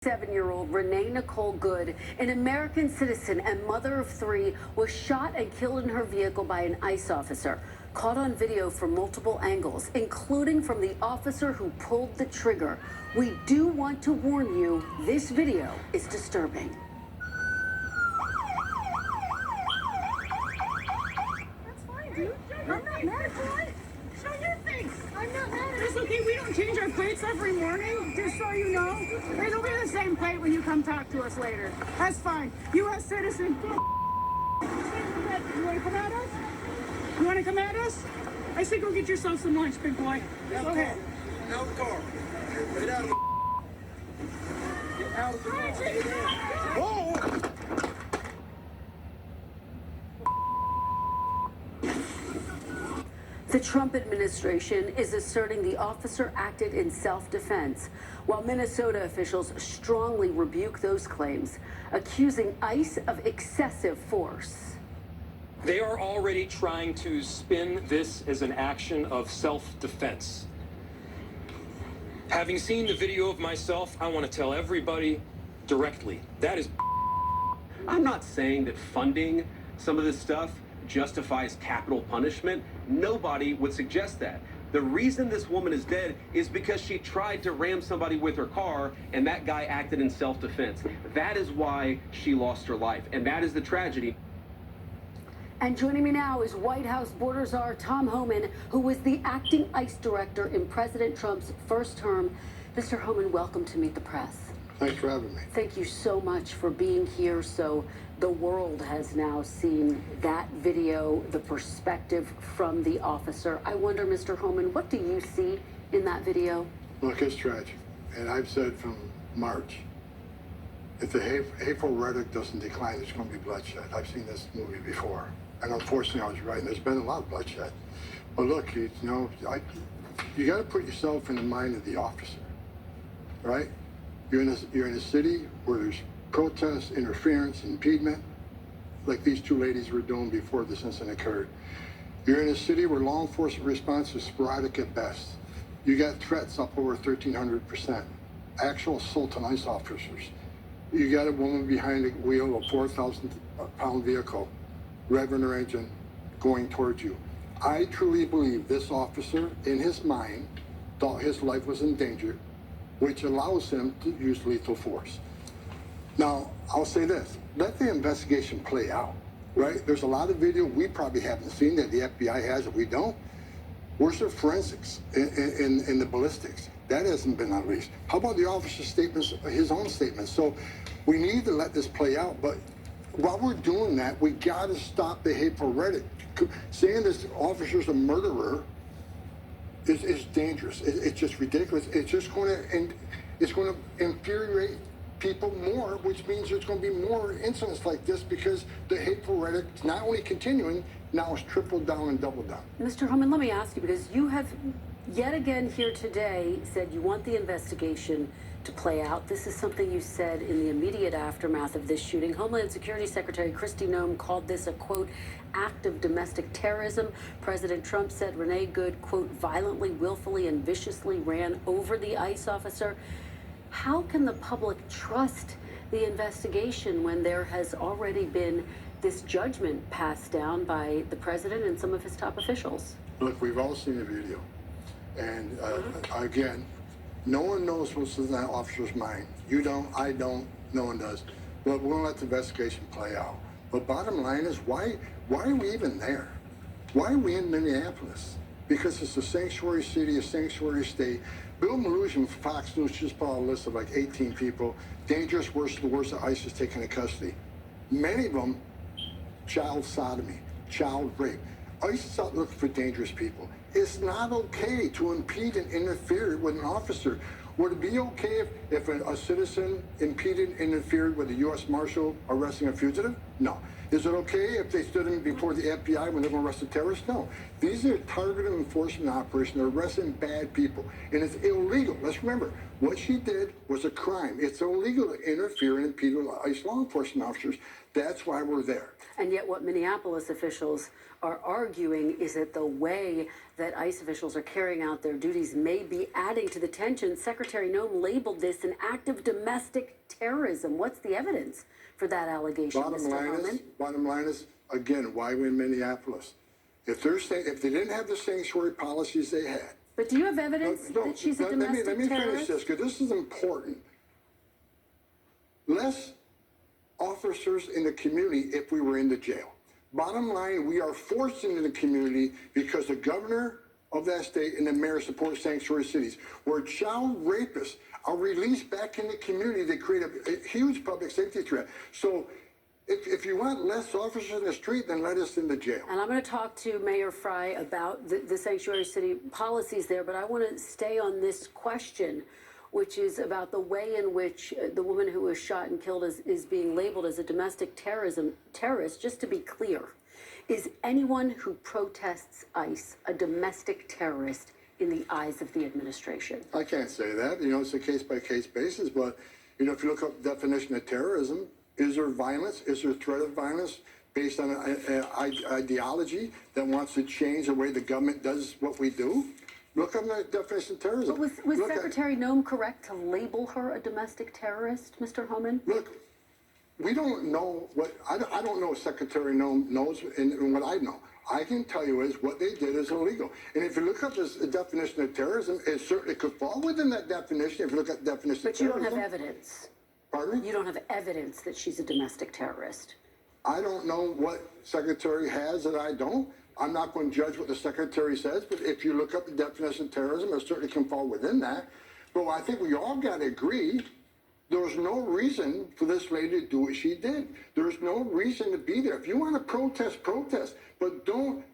7-year-old Renee Nicole Good, an American citizen and mother of 3, was shot and killed in her vehicle by an ICE officer. Caught on video from multiple angles, including from the officer who pulled the trigger. We do want to warn you, this video is disturbing. That's fine, dude. I'm not mad at you. Show your face. I'm not mad at you. It's okay, we don't change our plates every morning, just so you know. It'll be the same plate when you come talk to us later. That's fine. U.S. citizen. You want to come at us? You want to come at us? I say go get yourself some lunch, big boy. Go ahead. Out of the car. Get out of the Get out of the car. Whoa! The Trump administration is asserting the officer acted in self-defense, while Minnesota officials strongly rebuke those claims, accusing ICE of excessive force. They are already trying to spin this as an action of self-defense. Having seen the video of myself, I want to tell everybody directly, that is. I'm not saying that funding some of this stuff justifies capital punishment. Nobody would suggest that. The reason this woman is dead is because she tried to ram somebody with her car and that guy acted in self-defense. That is why she lost her life, and that is the tragedy. And joining me now is White House border czar Tom Homan, who was the acting ICE director in President Trump's first term. Mr. Homan, welcome to Meet the Press. Thanks for having me. Thank you so much for being here. So the world has now seen that video, the perspective from the officer. I wonder, Mr. Homan, what do you see in that video? Look, it's tragic. And I've said from March, if the hateful rhetoric doesn't decline, there's going to be bloodshed. I've seen this movie before. And unfortunately, I was right. And there's been a lot of bloodshed. But look, you got to put yourself in the mind of the officer, right? You're in a city where there's protests, interference, impediment, like these two ladies were doing before this incident occurred. You're in a city where law enforcement response is sporadic at best. You got threats up over 1,300%. Actual assault on ICE officers. You got a woman behind the wheel of a 4,000-pound vehicle, revving her engine, going towards you. I truly believe this officer, in his mind, thought his life was in danger, which allows him to use lethal force. Now, I'll say this, let the investigation play out, right? There's a lot of video we probably haven't seen that the FBI has that we don't. Where's the forensics in the ballistics? That hasn't been unleashed. How about the officer's statements, his own statements? So we need to let this play out, but while we're doing that, we gotta stop the hateful rhetoric. Saying this officer's a murderer is dangerous. It's just ridiculous. It's just going to infuriate people more, which means there's going to be more incidents like this because the hateful rhetoric is not only continuing, now it's tripled down and doubled down. Mr. Homan, let me ask you, because you have yet again here today said you want the investigation to play out. This is something you said in the immediate aftermath of this shooting. Homeland Security Secretary Kristi Noem called this a, quote, act of domestic terrorism. President Trump said Renee Good, quote, violently, willfully, and viciously ran over the ICE officer. How can the public trust the investigation when there has already been this judgment passed down by the president and some of his top officials? Look, we've all seen the video. And again, no one knows what's in that officer's mind. You don't, I don't, no one does. But we'll let the investigation play out. But bottom line is, why are we even there? Why are we in Minneapolis? Because it's a sanctuary city, a sanctuary state. Bill Maloof from Fox News just put out a list of like 18 people, dangerous, worse of the worst that ICE is taking into custody. Many of them, child sodomy, child rape. ICE is out looking for dangerous people. It's not okay to impede and interfere with an officer. Would it be okay if a citizen impeded and interfered with a U.S. Marshal arresting a fugitive? No. Is it okay if they stood in before the FBI when they're going to arrest a terrorist? No. These are targeted enforcement operations. They're arresting bad people. And it's illegal. Let's remember, What she did was a crime. It's illegal to interfere and impede ICE law enforcement officers. That's why we're there. And yet what Minneapolis officials are arguing is that the way that ICE officials are carrying out their duties may be adding to the tension. Secretary Noem labeled this an act of domestic terrorism. What's the evidence for that allegation, Mr. Harmon? Bottom line is, again, why we're in Minneapolis. If they didn't have the sanctuary policies they had. But do you have evidence that she's a domestic let me terrorist? finish this, because this is important. Less officers in the community if we were in the jail. Bottom line, we are forced into the community because the governor of that state and the mayor support sanctuary cities, where child rapists are released back in the community. They create a huge public safety threat. So if you want less officers in the street, then let us in the jail. And I'm going to talk to Mayor Fry about the sanctuary city policies there, but I want to stay on this question, which is about the way in which the woman who was shot and killed is being labeled as a domestic terrorist. Just to be clear, is anyone who protests ICE a domestic terrorist in the eyes of the administration? I can't say that. You know, it's a case-by-case basis, but, you know, if you look up the definition of terrorism, is there violence? Is there threat of violence based on an ideology that wants to change the way the government does what we do? Look up the definition of terrorism. But was Secretary Noem correct to label her a domestic terrorist, Mr. Homan? Look, we don't know what, I don't know what Secretary Noem knows and what I know. I can tell you is what they did is illegal. And if you look up this definition of terrorism, it certainly could fall within that definition if you look at the definition of terrorism. But you don't have evidence. Pardon me? You don't have evidence that she's a domestic terrorist. I don't know what Secretary has that I don't. I'm not going to judge what the Secretary says, but if you look up the definition of terrorism, it certainly can fall within that. But I think we all got to agree there was no reason for this lady to do what she did. There's no reason to be there. If you want to protest, protest, but don't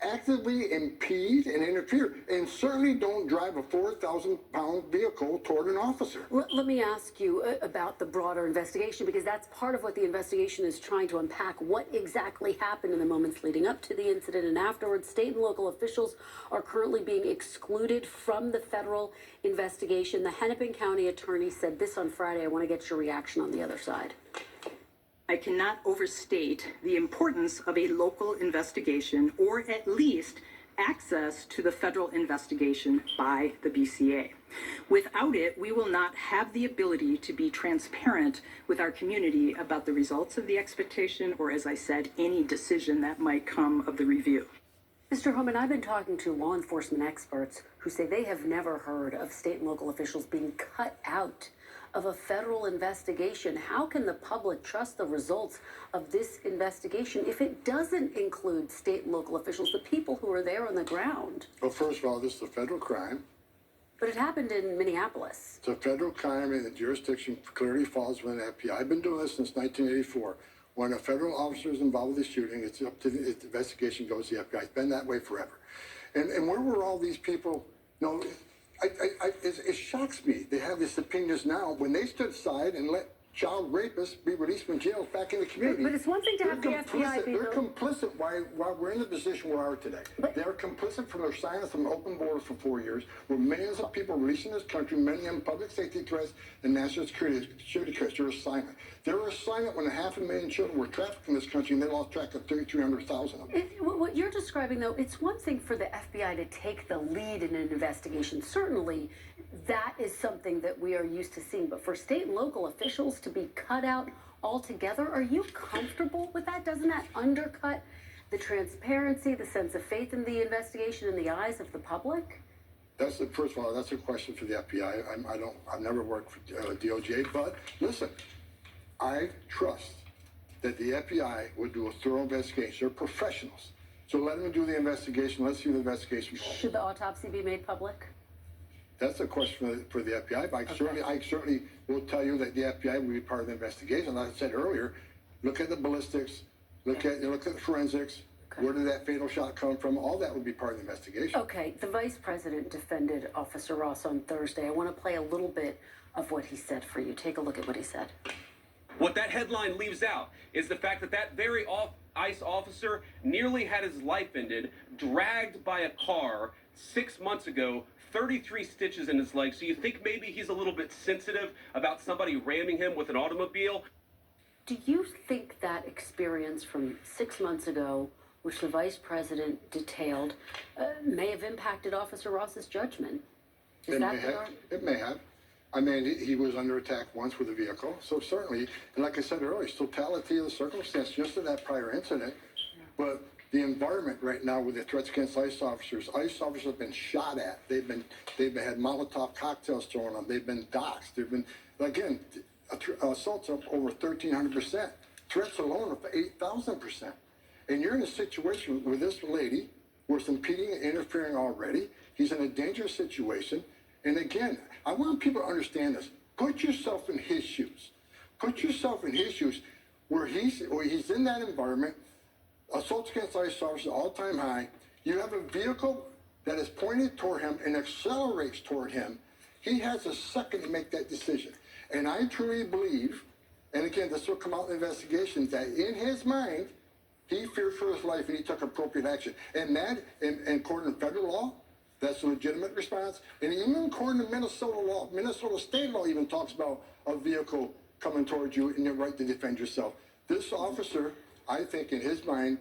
actively impede and interfere, and certainly don't drive a 4,000-pound vehicle toward an officer. Let me ask you about the broader investigation, because that's part of what the investigation is trying to unpack. What exactly happened in the moments leading up to the incident and afterwards? State and local officials are currently being excluded from the federal investigation. The Hennepin County attorney said this on Friday. I want to get your reaction on the other side. I cannot overstate the importance of a local investigation, or at least access to the federal investigation by the BCA. Without it, we will not have the ability to be transparent with our community about the results of the expectation, or, as I said, any decision that might come of the review. Mr. Homan, I've been talking to law enforcement experts who say they have never heard of state and local officials being cut out of a federal investigation. How can the public trust the results of this investigation if it doesn't include state and local officials, the people who are there on the ground? Well, first of all, this is a federal crime. But it happened in Minneapolis. It's a federal crime, and the jurisdiction clearly falls within the FBI. I've been doing this since 1984. When a federal officer is involved with the shooting, it's up to the investigation goes to the FBI. It's been that way forever. And where were all these people? No, it shocks me. They have these opinions now when they stood aside and let child rapists be released from jail back in the community. But it's one thing to have the FBI be... They're complicit why we're in the position we are today. They're complicit from their silence from open borders for 4 years, where millions of people released in this country, many of them public safety threats and national security threats. They're silent. They were silent when 500,000 children were trafficked in this country, and they lost track of 300,000 of them. What you're describing, though, it's one thing for the FBI to take the lead in an investigation. Certainly, that is something that we are used to seeing. But for state and local officials to be cut out altogether, are you comfortable with that? Doesn't that undercut the transparency, the sense of faith in the investigation in the eyes of the public? First of all, that's a question for the FBI. I've never worked for DOJ, but listen, I trust that the FBI would do a thorough investigation. They're professionals. So let them do the investigation. Let's see the investigation. Should the autopsy be made public? That's a question for the FBI. But I certainly will tell you that the FBI will be part of the investigation. Like I said earlier, look at the ballistics, look at the forensics. Okay. Where did that fatal shot come from? All that would be part of the investigation. Okay, the vice president defended Officer Ross on Thursday. I want to play a little bit of what he said for you. Take a look at what he said. What that headline leaves out is the fact that that very ICE officer nearly had his life ended, dragged by a car 6 months ago 33 stitches in his leg. So you think maybe he's a little bit sensitive about somebody ramming him with an automobile? Do you think that experience from 6 months ago, which the vice president detailed, may have impacted Officer Ross's judgment? Is It that may the have. argument? It may have. I mean, he was under attack once with a vehicle, so certainly, and like I said earlier, it's totality of the circumstance, just to that prior incident. But the environment right now with the threats against ICE officers have been shot at. They've had Molotov cocktails thrown on them. They've been doxxed. They've been, again, assaults up over 1,300%. Threats alone up 8,000%. And you're in a situation with this lady where it's impeding and interfering already. He's in a dangerous situation. And again, I want people to understand this. Put yourself in his shoes. Put yourself in his shoes where he's in that environment. Assaults against ICE officers all-time high. You have a vehicle that is pointed toward him and accelerates toward him. He has a second to make that decision. And I truly believe, and again, this will come out in the investigation, that in his mind, he feared for his life and he took appropriate action. And that, in according to federal law, that's a legitimate response. And even according to Minnesota law, Minnesota state law even talks about a vehicle coming towards you and your right to defend yourself. This officer, I think in his mind,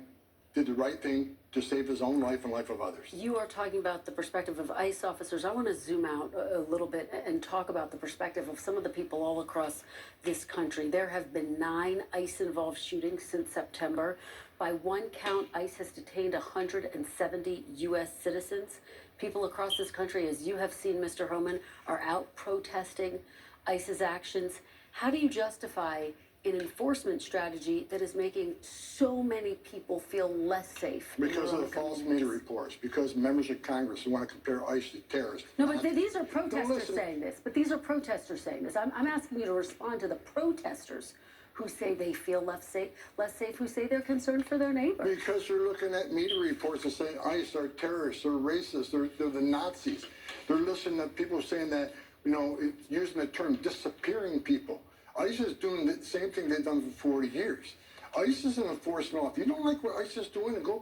did the right thing to save his own life and life of others. You are talking about the perspective of ICE officers. I want to zoom out a little bit and talk about the perspective of some of the people all across this country. There have been 9 ICE-involved shootings since September. By one count, ICE has detained 170 U.S. citizens. People across this country, as you have seen, Mr. Homan, are out protesting ICE's actions. How do you justify an enforcement strategy that is making so many people feel less safe? Because of the false media reports, because members of Congress who want to compare ICE to terrorists. No, but these are protesters listen. saying this. But these are protesters saying this. I'm asking you to respond to the protesters who say they feel less safe, who say they're concerned for their neighbor. Because you're looking at media reports and saying ICE are terrorists, they're racist, they're the Nazis. They're listening to people saying that, using the term disappearing people. ICE is doing the same thing they've done for 40 years. ICE is an enforcement law. If you don't like what ICE is doing, then go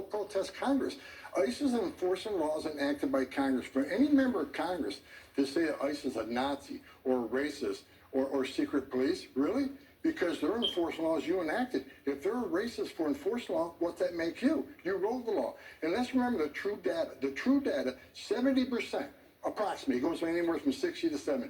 protest Congress. ICE is enforcing laws enacted by Congress. For any member of Congress to say that ICE is a Nazi or a racist or secret police, really? Because they're enforcing laws you enacted. If they're a racist for enforcing law, what's that make you? You wrote the law. And let's remember the true data. The true data, 70%, approximately, it goes anywhere from 60 to 70,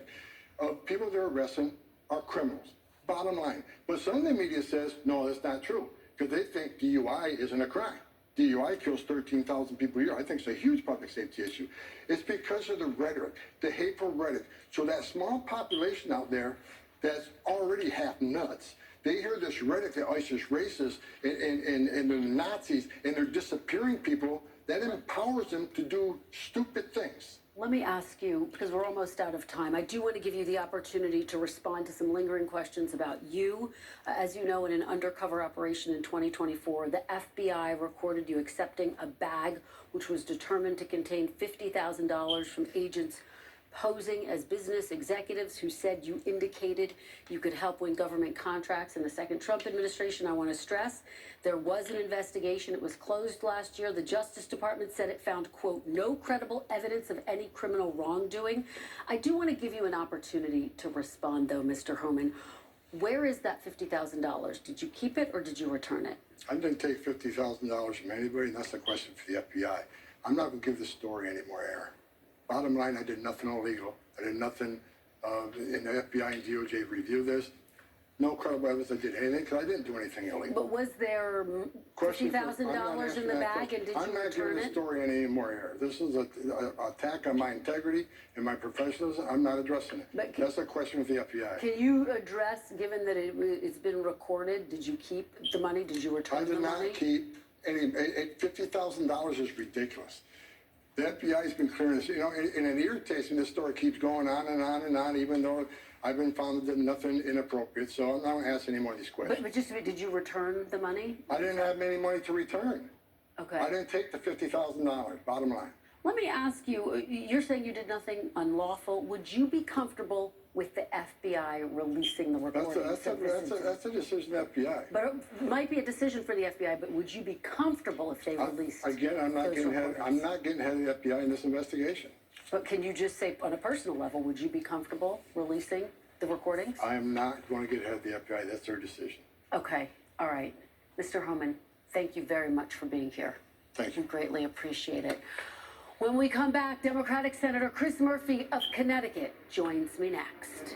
of people they're arresting are criminals. Bottom line. But some of the media says, no, that's not true, because they think DUI isn't a crime. DUI kills 13,000 people a year. I think it's a huge public safety issue. It's because of the rhetoric, the hateful rhetoric. So that small population out there that's already half nuts, they hear this rhetoric that ICE is racist and they're Nazis and they're disappearing people, that empowers them to do stupid things. Let me ask you, because we're almost out of time, I do want to give you the opportunity to respond to some lingering questions about you. As you know, in an undercover operation in 2024, the FBI recorded you accepting a bag which was determined to contain $50,000 from agents posing as business executives who said you indicated you could help win government contracts in the second Trump administration. I want to stress there was an investigation. It was closed last year. The Justice Department said it found, quote, no credible evidence of any criminal wrongdoing. I do want to give you an opportunity to respond, though, Mr. Homan. Where is that $50,000? Did you keep it or did you return it? I didn't take $50,000 from anybody, and that's a question for the FBI. I'm not going to give the story anymore, Aaron. Bottom line, I did nothing illegal. I did nothing, and the FBI and DOJ reviewed this. No credible evidence I did anything, because I didn't do anything illegal. But was there $50,000 in the bag, and did you return it? I'm not giving the story anymore, Aaron. This is an attack on my integrity and my professionalism. I'm not addressing it. That's a question with the FBI. Can you address, given that it's been recorded, did you keep the money? Did you return the money? I did not keep any. $50,000 is ridiculous. The FBI has been clearing this, and it irritates me. This story keeps going on and on and on, even though I've been found to do nothing inappropriate. So I'm not going to ask any more of these questions. But just, did you return the money? I didn't have any money to return. Okay. I didn't take the $50,000, bottom line. Let me ask you, you're saying you did nothing unlawful. Would you be comfortable with the FBI releasing the recordings? That's a decision of the FBI. But it might be a decision for the FBI, but would you be comfortable if they released Again, I'm not those getting recordings? I'm not getting ahead of the FBI in this investigation. But can you just say, on a personal level, would you be comfortable releasing the recordings? I am not going to get ahead of the FBI. That's their decision. Okay, all right. Mr. Homan, thank you very much for being here. Thank We you. greatly appreciate it. When we come back, Democratic Senator Chris Murphy of Connecticut joins me next.